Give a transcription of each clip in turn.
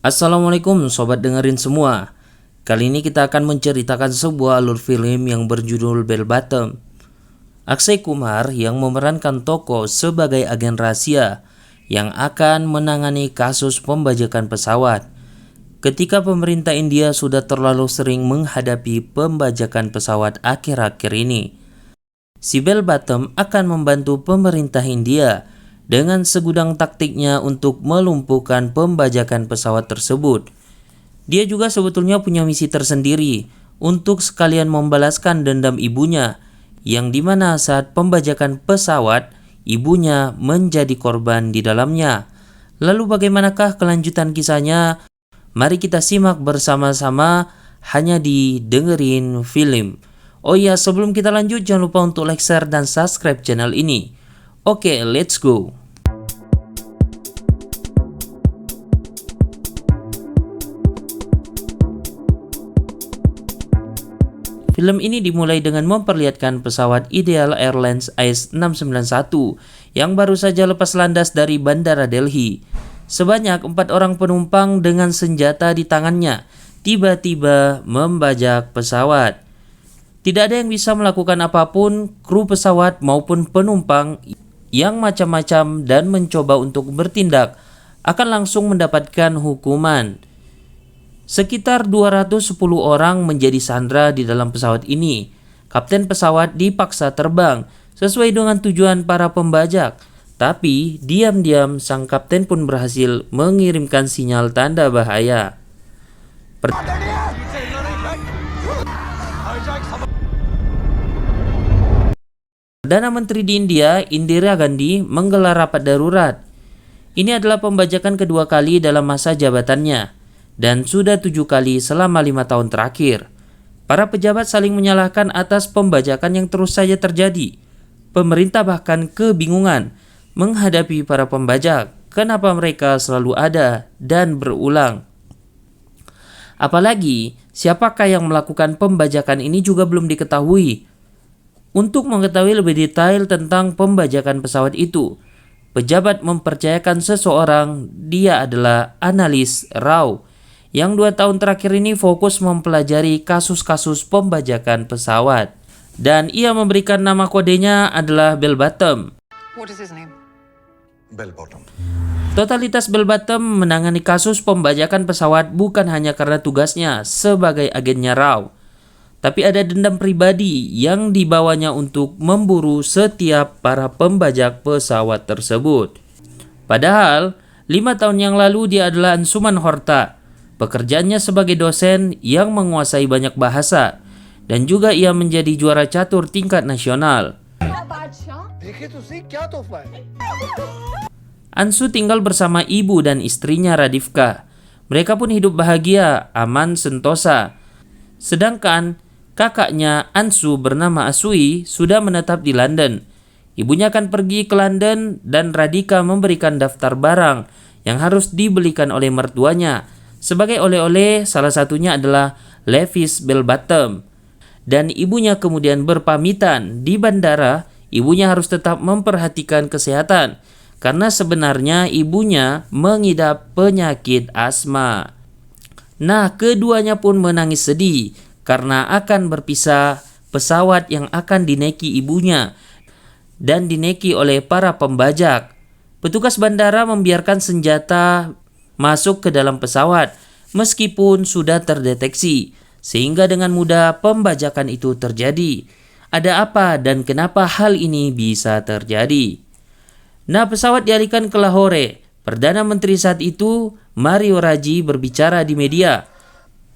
Assalamualaikum sobat dengerin semua. Kali ini kita akan menceritakan sebuah alur film yang berjudul Bell Bottom. Akshay Kumar yang memerankan tokoh sebagai agen rahasia yang akan menangani kasus pembajakan pesawat. Ketika pemerintah India sudah terlalu sering menghadapi pembajakan pesawat akhir-akhir ini, si Bell Bottom akan membantu pemerintah India dengan segudang taktiknya untuk melumpuhkan pembajakan pesawat tersebut. Dia juga sebetulnya punya misi tersendiri untuk sekalian membalaskan dendam ibunya, yang dimana saat pembajakan pesawat, ibunya menjadi korban di dalamnya. Lalu bagaimanakah kelanjutan kisahnya? Mari kita simak bersama-sama hanya di Dengerin Film. Oh iya, sebelum kita lanjut jangan lupa untuk like, share, dan subscribe channel ini. Oke, let's go. Film ini dimulai dengan memperlihatkan pesawat Ideal Airlines AS691 yang baru saja lepas landas dari Bandara Delhi. Sebanyak 4 orang penumpang dengan senjata di tangannya tiba-tiba membajak pesawat. Tidak ada yang bisa melakukan apapun, kru pesawat maupun penumpang yang macam-macam dan mencoba untuk bertindak akan langsung mendapatkan hukuman. Sekitar 210 orang menjadi sandera di dalam pesawat ini. Kapten pesawat dipaksa terbang sesuai dengan tujuan para pembajak. Tapi diam-diam sang kapten pun berhasil mengirimkan sinyal tanda bahaya. Perdana Menteri di India, Indira Gandhi, menggelar rapat darurat. Ini adalah pembajakan kedua kali dalam masa jabatannya, dan sudah 7 kali selama 5 tahun terakhir. Para pejabat saling menyalahkan atas pembajakan yang terus saja terjadi. Pemerintah bahkan kebingungan menghadapi para pembajak, kenapa mereka selalu ada dan berulang. Apalagi, siapakah yang melakukan pembajakan ini juga belum diketahui. Untuk mengetahui lebih detail tentang pembajakan pesawat itu, pejabat mempercayakan seseorang, dia adalah analis Rao, yang 2 tahun terakhir ini fokus mempelajari kasus-kasus pembajakan pesawat. Dan ia memberikan nama kodenya adalah Bell Bottom. What is his name? Bell Bottom. Totalitas Bell Bottom menangani kasus pembajakan pesawat bukan hanya karena tugasnya sebagai agennya Rao, tapi ada dendam pribadi yang dibawanya untuk memburu setiap para pembajak pesawat tersebut. Padahal, 5 tahun yang lalu dia adalah Ansuman Horta. Pekerjaannya sebagai dosen yang menguasai banyak bahasa, dan juga ia menjadi juara catur tingkat nasional. Ansu tinggal bersama ibu dan istrinya Radhika. Mereka pun hidup bahagia, aman, sentosa. Sedangkan kakaknya Ansu bernama Asui sudah menetap di London. Ibunya akan pergi ke London dan Radhika memberikan daftar barang yang harus dibelikan oleh mertuanya. Sebagai oleh-oleh, salah satunya adalah Levi's Bell Bottom. Dan ibunya kemudian berpamitan di bandara, ibunya harus tetap memperhatikan kesehatan karena sebenarnya ibunya mengidap penyakit asma. Nah, keduanya pun menangis sedih karena akan berpisah pesawat yang akan dinaiki ibunya dan dinaiki oleh para pembajak. Petugas bandara membiarkan senjata masuk ke dalam pesawat meskipun sudah terdeteksi, sehingga dengan mudah pembajakan itu terjadi. Ada apa dan kenapa hal ini bisa terjadi? Nah, pesawat dialihkan ke Lahore. Perdana Menteri saat itu, Mario Raji, berbicara di media.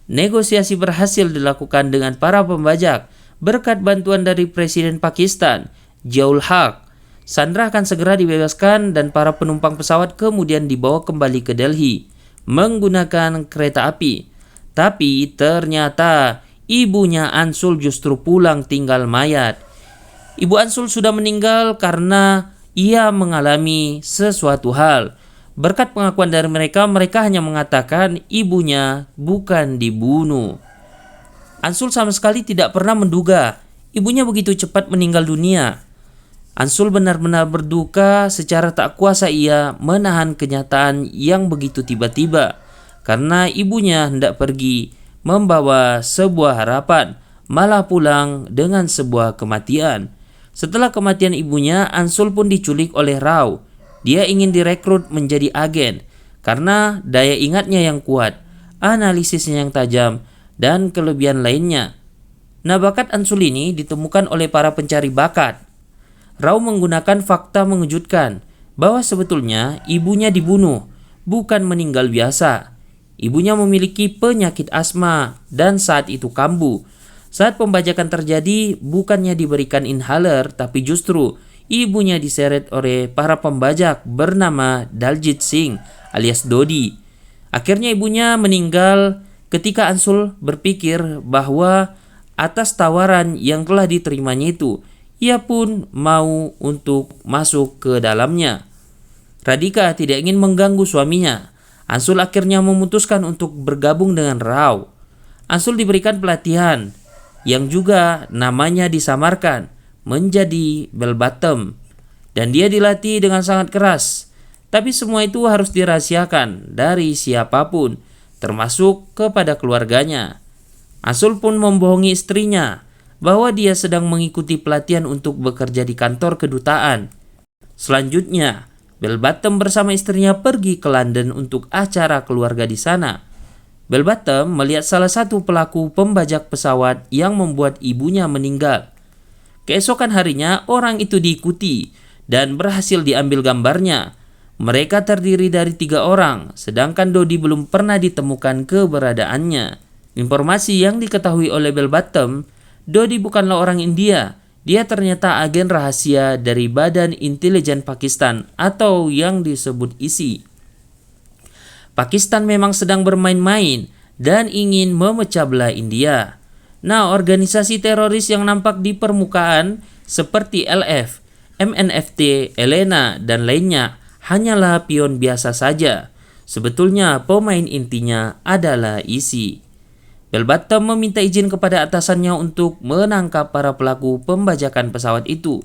Negosiasi berhasil dilakukan dengan para pembajak berkat bantuan dari Presiden Pakistan, Ziaul Haq. Sandra akan segera dibebaskan dan para penumpang pesawat kemudian dibawa kembali ke Delhi menggunakan kereta api. Tapi ternyata ibunya Ansul justru pulang tinggal mayat. Ibu Ansul sudah meninggal karena ia mengalami sesuatu hal. Berkat pengakuan dari mereka hanya mengatakan ibunya bukan dibunuh. Ansul sama sekali tidak pernah menduga ibunya begitu cepat meninggal dunia. Ansul benar-benar berduka, secara tak kuasa ia menahan kenyataan yang begitu tiba-tiba. karena ibunya hendak pergi membawa sebuah harapan, malah pulang dengan sebuah kematian. Setelah kematian ibunya, Ansul pun diculik oleh Rao. Dia ingin direkrut menjadi agen karena daya ingatnya yang kuat, analisisnya yang tajam, dan kelebihan lainnya. Nah, bakat Ansul ini ditemukan oleh para pencari bakat. Rao menggunakan fakta mengejutkan bahwa sebetulnya ibunya dibunuh, bukan meninggal biasa. Ibunya memiliki penyakit asma dan saat itu kambuh. Saat pembajakan terjadi, bukannya diberikan inhaler, tapi justru ibunya diseret oleh para pembajak bernama Daljit Singh alias Dodi. Akhirnya ibunya meninggal ketika Ansul berpikir bahwa atas tawaran yang telah diterimanya itu, ia pun mau untuk masuk ke dalamnya. Radhika tidak ingin mengganggu suaminya. Ansul akhirnya memutuskan untuk bergabung dengan Rao. Ansul diberikan pelatihan yang juga namanya disamarkan menjadi bell bottom, dan dia dilatih dengan sangat keras. Tapi semua itu harus dirahasiakan dari siapapun, termasuk kepada keluarganya. Ansul pun membohongi istrinya bahwa dia sedang mengikuti pelatihan untuk bekerja di kantor kedutaan. Selanjutnya, Bell Bottom bersama istrinya pergi ke London untuk acara keluarga di sana. Bell Bottom melihat salah satu pelaku pembajak pesawat yang membuat ibunya meninggal. Keesokan harinya, orang itu diikuti dan berhasil diambil gambarnya. Mereka terdiri dari 3 orang, sedangkan Dodi belum pernah ditemukan keberadaannya. Informasi yang diketahui oleh Bell Bottom, Dodi bukanlah orang India. Dia ternyata agen rahasia dari Badan Intelijen Pakistan atau yang disebut ISI. Pakistan memang sedang bermain-main dan ingin memecah belah India. Nah, organisasi teroris yang nampak di permukaan seperti LF, MNFT, ELENA, dan lainnya hanyalah pion biasa saja. Sebetulnya pemain intinya adalah ISI. Bell Bottom meminta izin kepada atasannya untuk menangkap para pelaku pembajakan pesawat itu.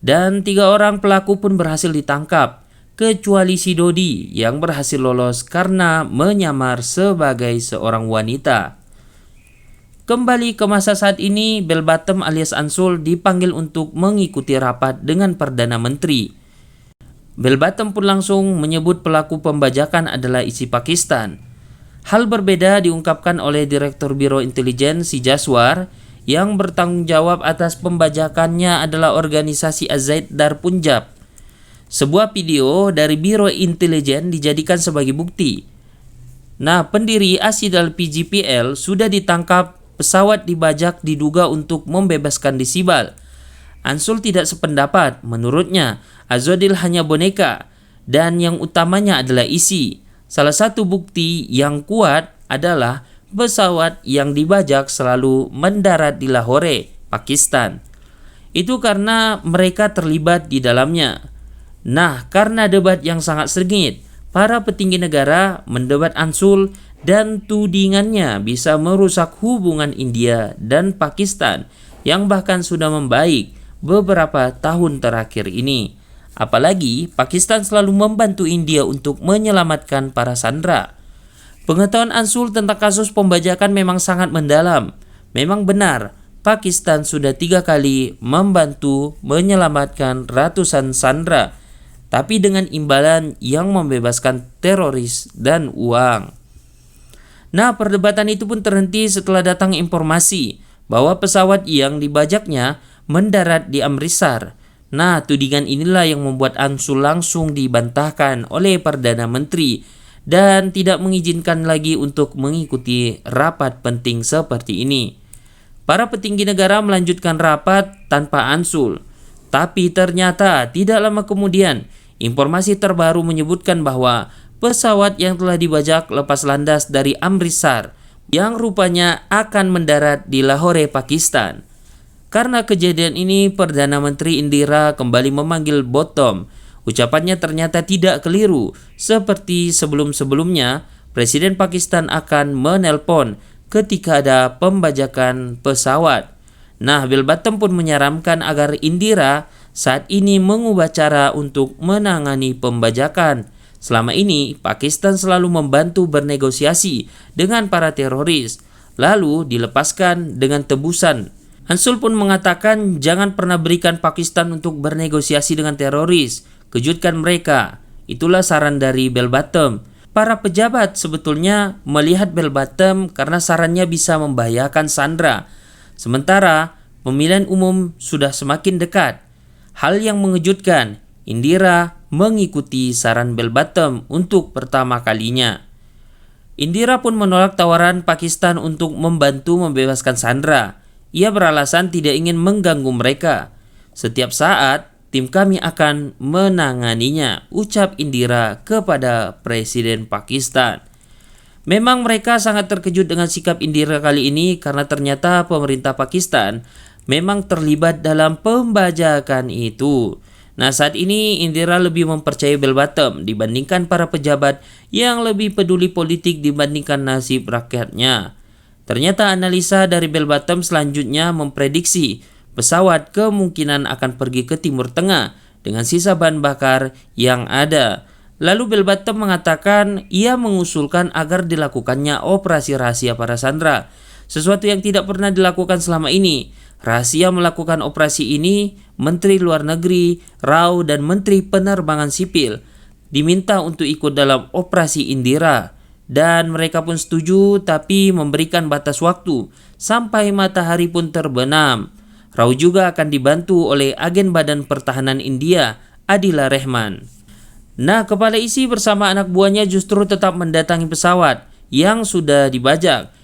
Dan 3 orang pelaku pun berhasil ditangkap, kecuali si Dodi yang berhasil lolos karena menyamar sebagai seorang wanita. Kembali ke masa saat ini, Bell Bottom alias Ansul dipanggil untuk mengikuti rapat dengan Perdana Menteri. Bell Bottom pun langsung menyebut pelaku pembajakan adalah ISI Pakistan. Hal berbeda diungkapkan oleh Direktur Biro Intelijen Si Jaswar yang bertanggung jawab atas pembajakannya adalah organisasi Azaid Dar Punjab. Sebuah video dari Biro Intelijen dijadikan sebagai bukti. Nah, pendiri ASI dan PGPL sudah ditangkap, pesawat dibajak diduga untuk membebaskan Disibal. Ansul tidak sependapat, menurutnya Azwadil hanya boneka dan yang utamanya adalah ISI. Salah satu bukti yang kuat adalah pesawat yang dibajak selalu mendarat di Lahore, Pakistan. Itu karena mereka terlibat di dalamnya. Nah, karena debat yang sangat sengit, para petinggi negara mendebat Ansul dan tudingannya bisa merusak hubungan India dan Pakistan yang bahkan sudah membaik beberapa tahun terakhir ini. Apalagi Pakistan selalu membantu India untuk menyelamatkan para sandera. Pengetahuan Ansul tentang kasus pembajakan memang sangat mendalam. Memang benar, Pakistan sudah 3 kali membantu menyelamatkan ratusan sandera, tapi dengan imbalan yang membebaskan teroris dan uang. Nah, perdebatan itu pun terhenti setelah datang informasi bahwa pesawat yang dibajaknya mendarat di Amritsar. Nah, tudingan inilah yang membuat Ansul langsung dibantahkan oleh Perdana Menteri dan tidak mengizinkan lagi untuk mengikuti rapat penting seperti ini. Para petinggi negara melanjutkan rapat tanpa Ansul. Tapi ternyata tidak lama kemudian, informasi terbaru menyebutkan bahwa pesawat yang telah dibajak lepas landas dari Amritsar yang rupanya akan mendarat di Lahore, Pakistan. Karena kejadian ini, Perdana Menteri Indira kembali memanggil Bottom. Ucapannya ternyata tidak keliru. Seperti sebelum-sebelumnya, Presiden Pakistan akan menelpon ketika ada pembajakan pesawat. Nah, Bell Bottom pun menyarankan agar Indira saat ini mengubah cara untuk menangani pembajakan. Selama ini, Pakistan selalu membantu bernegosiasi dengan para teroris, lalu dilepaskan dengan tebusan. Ansul pun mengatakan jangan pernah berikan Pakistan untuk bernegosiasi dengan teroris, kejutkan mereka. Itulah saran dari Bell-Bottom. Para pejabat sebetulnya melihat Bell-Bottom karena sarannya bisa membahayakan Sandra. Sementara pemilihan umum sudah semakin dekat. Hal yang mengejutkan, Indira mengikuti saran Bell-Bottom untuk pertama kalinya. Indira pun menolak tawaran Pakistan untuk membantu membebaskan Sandra. Ia beralasan tidak ingin mengganggu mereka. Setiap saat, tim kami akan menanganinya, ucap Indira kepada Presiden Pakistan. Memang mereka sangat terkejut dengan sikap Indira kali ini karena ternyata pemerintah Pakistan memang terlibat dalam pembajakan itu. Nah, saat ini Indira lebih mempercayai Bell-Bottom dibandingkan para pejabat yang lebih peduli politik dibandingkan nasib rakyatnya. Ternyata analisa dari Bell-Bottom selanjutnya memprediksi pesawat kemungkinan akan pergi ke Timur Tengah dengan sisa bahan bakar yang ada. Lalu Bell-Bottom mengatakan ia mengusulkan agar dilakukannya operasi rahasia para sandera, sesuatu yang tidak pernah dilakukan selama ini. Rahasia melakukan operasi ini, Menteri Luar Negeri, Rao, dan Menteri Penerbangan Sipil diminta untuk ikut dalam operasi Indira. Dan mereka pun setuju tapi memberikan batas waktu sampai matahari pun terbenam. Rao juga akan dibantu oleh agen Badan Pertahanan India, Adila Rehman. Nah, kepala ISI bersama anak buahnya justru tetap mendatangi pesawat yang sudah dibajak.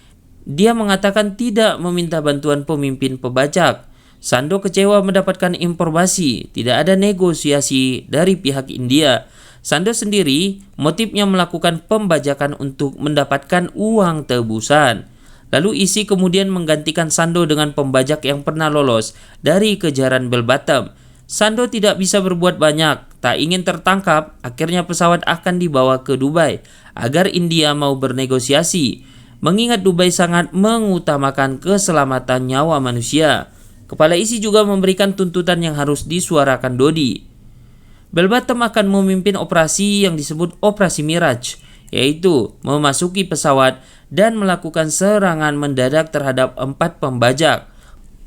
Dia mengatakan tidak meminta bantuan pemimpin pembajak. Sando kecewa mendapatkan informasi tidak ada negosiasi dari pihak India. Sando sendiri motifnya melakukan pembajakan untuk mendapatkan uang tebusan. Lalu ISI kemudian menggantikan Sando dengan pembajak yang pernah lolos dari kejaran Bell-Bottom. Sando tidak bisa berbuat banyak, tak ingin tertangkap, akhirnya pesawat akan dibawa ke Dubai agar India mau bernegosiasi. Mengingat Dubai sangat mengutamakan keselamatan nyawa manusia. Kepala ISI juga memberikan tuntutan yang harus disuarakan Dodi. Bell-Bottom akan memimpin operasi yang disebut Operasi Miraj, yaitu memasuki pesawat dan melakukan serangan mendadak terhadap 4 pembajak.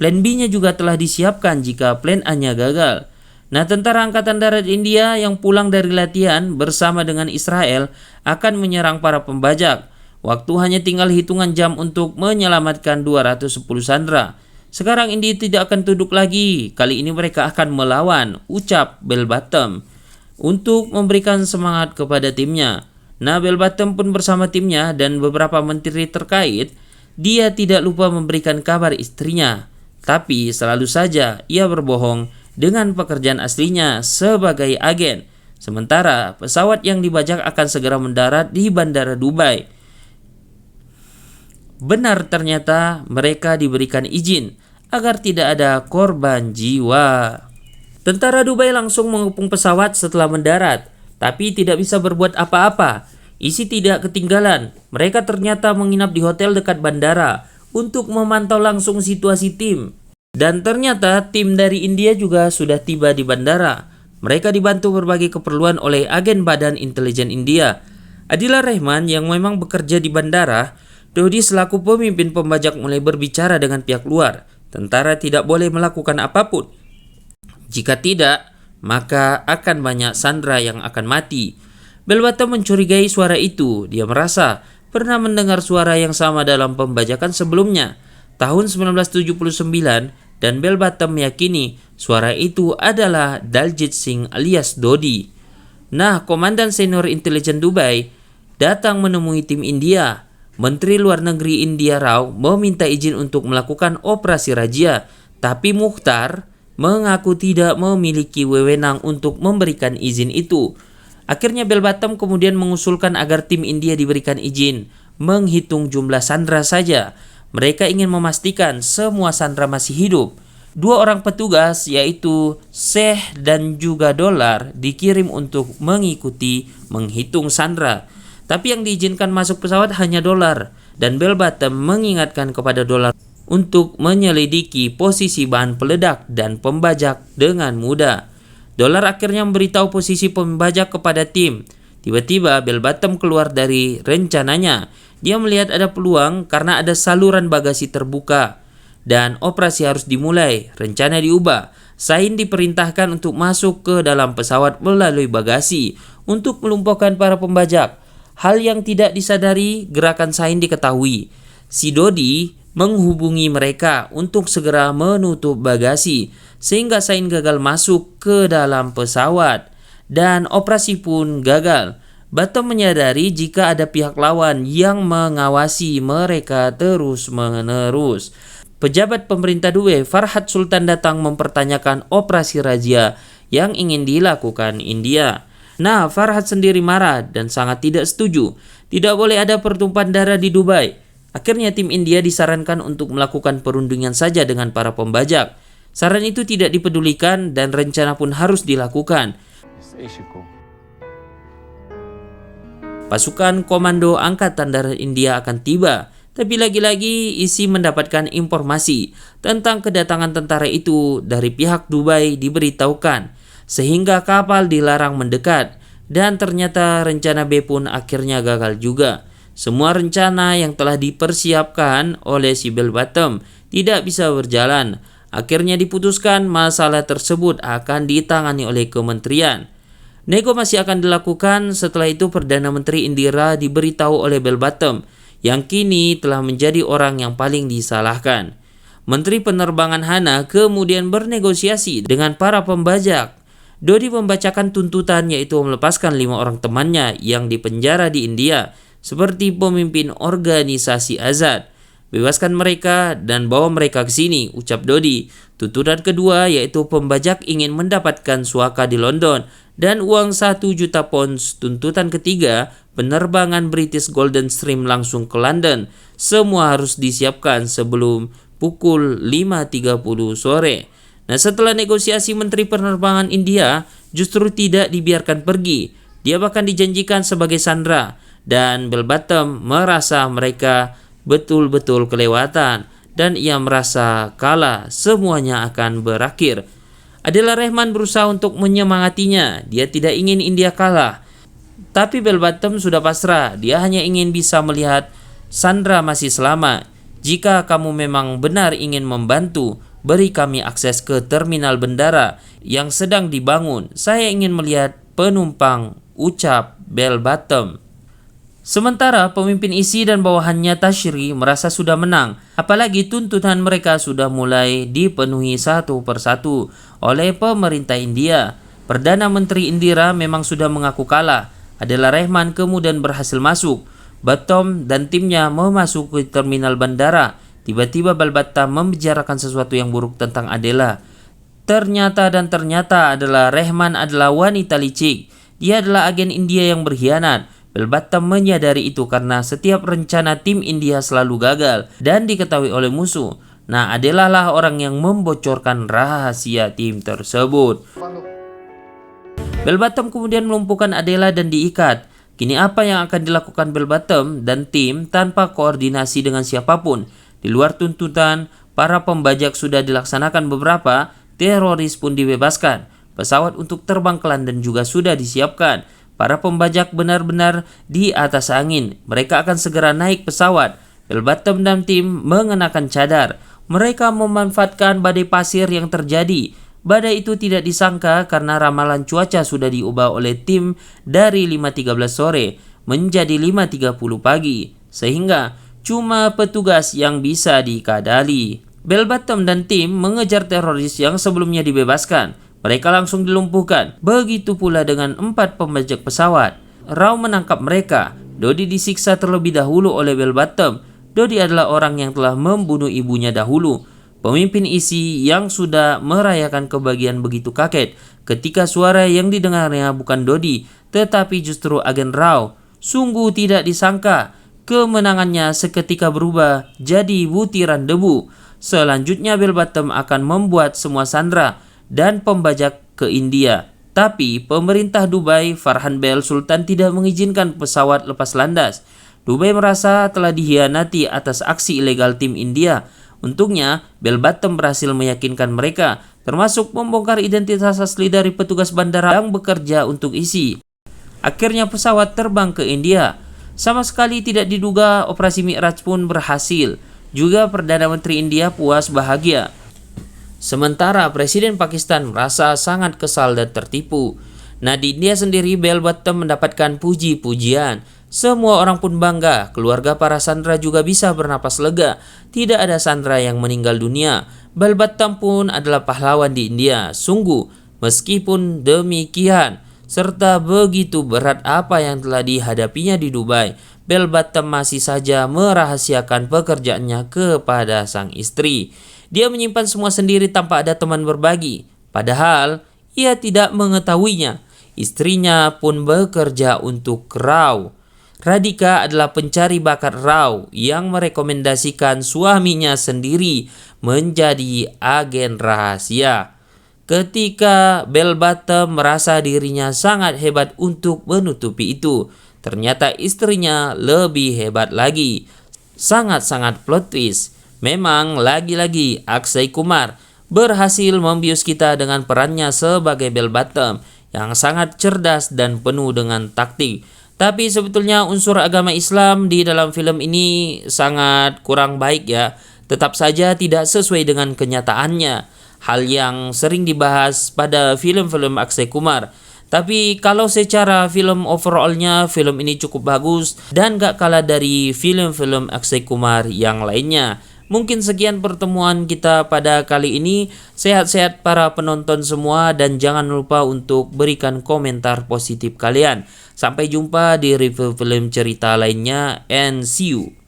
Plan B-nya juga telah disiapkan jika plan A-nya gagal. Nah, tentara Angkatan Darat India yang pulang dari latihan bersama dengan Israel akan menyerang para pembajak. Waktu hanya tinggal hitungan jam untuk menyelamatkan 210 sandera. Sekarang India tidak akan tunduk lagi. Kali ini mereka akan melawan, ucap Bell-Bottom untuk memberikan semangat kepada timnya. Nah, Bell-Bottom pun bersama timnya dan beberapa menteri terkait, dia tidak lupa memberikan kabar istrinya. Tapi selalu saja ia berbohong dengan pekerjaan aslinya sebagai agen. Sementara pesawat yang dibajak akan segera mendarat di Bandara Dubai. Benar ternyata mereka diberikan izin agar tidak ada korban jiwa. Tentara Dubai langsung mengepung pesawat setelah mendarat, tapi tidak bisa berbuat apa-apa. ISI tidak ketinggalan. Mereka ternyata menginap di hotel dekat bandara untuk memantau langsung situasi tim. Dan ternyata tim dari India juga sudah tiba di bandara. Mereka dibantu berbagai keperluan oleh agen Badan Intelijen India. Adila Rehman yang memang bekerja di bandara, Dodi selaku pemimpin pembajak mulai berbicara dengan pihak luar. Tentara tidak boleh melakukan apapun. Jika tidak, maka akan banyak sandera yang akan mati. Bell-Bottom mencurigai suara itu. Dia merasa pernah mendengar suara yang sama dalam pembajakan sebelumnya, tahun 1979, dan Bell-Bottom meyakini suara itu adalah Daljit Singh alias Dodi. Nah, Komandan Senior Intelijen Dubai datang menemui tim India. Menteri Luar Negeri India Rao meminta izin untuk melakukan operasi razia, tapi Mukhtar mengaku tidak memiliki wewenang untuk memberikan izin itu. Akhirnya Bell-Bottom kemudian mengusulkan agar tim India diberikan izin menghitung jumlah sandera saja. Mereka ingin memastikan semua sandera masih hidup. 2 orang petugas yaitu Sheikh dan juga Dolar dikirim untuk mengikuti menghitung sandera. Tapi yang diizinkan masuk pesawat hanya Dolar, dan Bell-Bottom mengingatkan kepada Dolar untuk menyelidiki posisi bahan peledak dan pembajak dengan mudah. Dolar akhirnya memberitahu posisi pembajak kepada tim. Tiba-tiba bell bottom keluar dari rencananya. Dia melihat ada peluang karena ada saluran bagasi terbuka dan operasi harus dimulai. Rencana diubah. Sain diperintahkan untuk masuk ke dalam pesawat melalui bagasi untuk melumpuhkan para pembajak. Hal yang tidak disadari, gerakan Sain diketahui. Si Dodi menghubungi mereka untuk segera menutup bagasi sehingga Sain gagal masuk ke dalam pesawat dan operasi pun gagal. Bottom menyadari jika ada pihak lawan yang mengawasi mereka terus-menerus. Pejabat pemerintah Dubai, Farhad Sultan, datang mempertanyakan operasi razia yang ingin dilakukan India. Nah, Farhad sendiri marah dan sangat tidak setuju. Tidak boleh ada pertumpahan darah di Dubai. Akhirnya tim India disarankan untuk melakukan perundingan saja dengan para pembajak. Saran itu tidak dipedulikan dan rencana pun harus dilakukan. Pasukan Komando Angkatan Darat India akan tiba, tapi lagi-lagi ISI mendapatkan informasi tentang kedatangan tentara itu dari pihak Dubai diberitahukan, sehingga kapal dilarang mendekat, dan ternyata rencana B pun akhirnya gagal juga. Semua rencana yang telah dipersiapkan oleh si bell bottom tidak bisa berjalan. Akhirnya diputuskan masalah tersebut akan ditangani oleh kementerian. Nego masih akan dilakukan. Setelah itu Perdana Menteri Indira diberitahu oleh bell bottom yang kini telah menjadi orang yang paling disalahkan. Menteri Penerbangan Hana kemudian bernegosiasi dengan para pembajak. Dodi membacakan tuntutan yaitu melepaskan 5 orang temannya yang dipenjara di India seperti pemimpin organisasi Azad. Bebaskan mereka dan bawa mereka ke sini, ucap Dodi. Tuntutan kedua yaitu pembajak ingin mendapatkan suaka di London dan uang 1 juta pounds. Tuntutan ketiga, penerbangan British Golden Stream langsung ke London. Semua harus disiapkan sebelum pukul 5.30 sore. Nah, setelah negosiasi, Menteri Penerbangan India justru tidak dibiarkan pergi. Dia bahkan dijanjikan sebagai sandera dan bell bottom merasa mereka betul-betul kelewatan dan ia merasa kalah. Semuanya akan berakhir. Adela Rehman berusaha untuk menyemangatinya. Dia tidak ingin India kalah. Tapi bell bottom sudah pasrah. Dia hanya ingin bisa melihat Sandra masih selamat. Jika kamu memang benar ingin membantu, beri kami akses ke terminal bandara yang sedang dibangun. Saya ingin melihat penumpang, ucap bell bottom. Sementara pemimpin ISI dan bawahannya Tashri merasa sudah menang, apalagi tuntutan mereka sudah mulai dipenuhi satu persatu oleh pemerintah India. Perdana Menteri Indira memang sudah mengaku kalah. Adela Rehman kemudian berhasil masuk. Bottom dan timnya memasuki terminal bandara. Tiba-tiba bell bottom membicarakan sesuatu yang buruk tentang Adela. Ternyata Adela Rehman adalah wanita licik. Dia adalah agen India yang berkhianat. Bell bottom menyadari itu karena setiap rencana tim India selalu gagal dan diketahui oleh musuh. Nah, Adela lah orang yang membocorkan rahasia tim tersebut. Bell bottom kemudian melumpuhkan Adela dan diikat. Kini apa yang akan dilakukan bell bottom dan tim tanpa koordinasi dengan siapapun? Di luar tuntutan, para pembajak sudah dilaksanakan beberapa, teroris pun dibebaskan. Pesawat untuk terbang ke London juga sudah disiapkan. Para pembajak benar-benar di atas angin. Mereka akan segera naik pesawat. Bell bottom dan tim mengenakan cadar. Mereka memanfaatkan badai pasir yang terjadi. Badai itu tidak disangka karena ramalan cuaca sudah diubah oleh tim dari 5.13 sore menjadi 5.30 pagi. Sehingga cuma petugas yang bisa dikadali. Bell bottom dan tim mengejar teroris yang sebelumnya dibebaskan. Mereka langsung dilumpuhkan. Begitu pula dengan 4 pembajak pesawat. Rao menangkap mereka. Dodi disiksa terlebih dahulu oleh bell bottom. Dodi adalah orang yang telah membunuh ibunya dahulu. Pemimpin ISI yang sudah merayakan kebahagiaan begitu kaget ketika suara yang didengarnya bukan Dodi, tetapi justru agen Rao. Sungguh tidak disangka. Kemenangannya seketika berubah jadi butiran debu. Selanjutnya bell bottom akan membuat semua sandera dan pembajak ke India. Tapi pemerintah Dubai, Farhan Bel Sultan, tidak mengizinkan pesawat lepas landas. Dubai merasa telah dikhianati atas aksi ilegal tim India. Untungnya, bell bottom berhasil meyakinkan mereka, termasuk membongkar identitas asli dari petugas bandara yang bekerja untuk ISI. Akhirnya pesawat terbang ke India. Sama sekali tidak diduga operasi Mi'raj pun berhasil. Juga Perdana Menteri India puas bahagia. Sementara Presiden Pakistan merasa sangat kesal dan tertipu. Nah, di India sendiri bell bottom mendapatkan puji-pujian. Semua orang pun bangga, keluarga para sandera juga bisa bernapas lega. Tidak ada sandera yang meninggal dunia. Bell bottom pun adalah pahlawan di India. Sungguh, meskipun demikian, serta begitu berat apa yang telah dihadapinya di Dubai, bell bottom masih saja merahasiakan pekerjaannya kepada sang istri. Dia menyimpan semua sendiri tanpa ada teman berbagi. Padahal, ia tidak mengetahuinya. Istrinya pun bekerja untuk Rao. Radhika adalah pencari bakat Rao yang merekomendasikan suaminya sendiri menjadi agen rahasia. Ketika bell bottom merasa dirinya sangat hebat untuk menutupi itu, ternyata istrinya lebih hebat lagi. Sangat-sangat plot twist. Memang lagi-lagi Akshay Kumar berhasil membius kita dengan perannya sebagai bell bottom yang sangat cerdas dan penuh dengan taktik. Tapi sebetulnya unsur agama Islam di dalam film ini sangat kurang baik ya. Tetap saja tidak sesuai dengan kenyataannya. Hal yang sering dibahas pada film-film Akshay Kumar. Tapi kalau secara film overallnya, film ini cukup bagus dan gak kalah dari film-film Akshay Kumar yang lainnya. Mungkin sekian pertemuan kita pada kali ini. Sehat-sehat para penonton semua dan jangan lupa untuk berikan komentar positif kalian. Sampai jumpa di review film cerita lainnya and see you.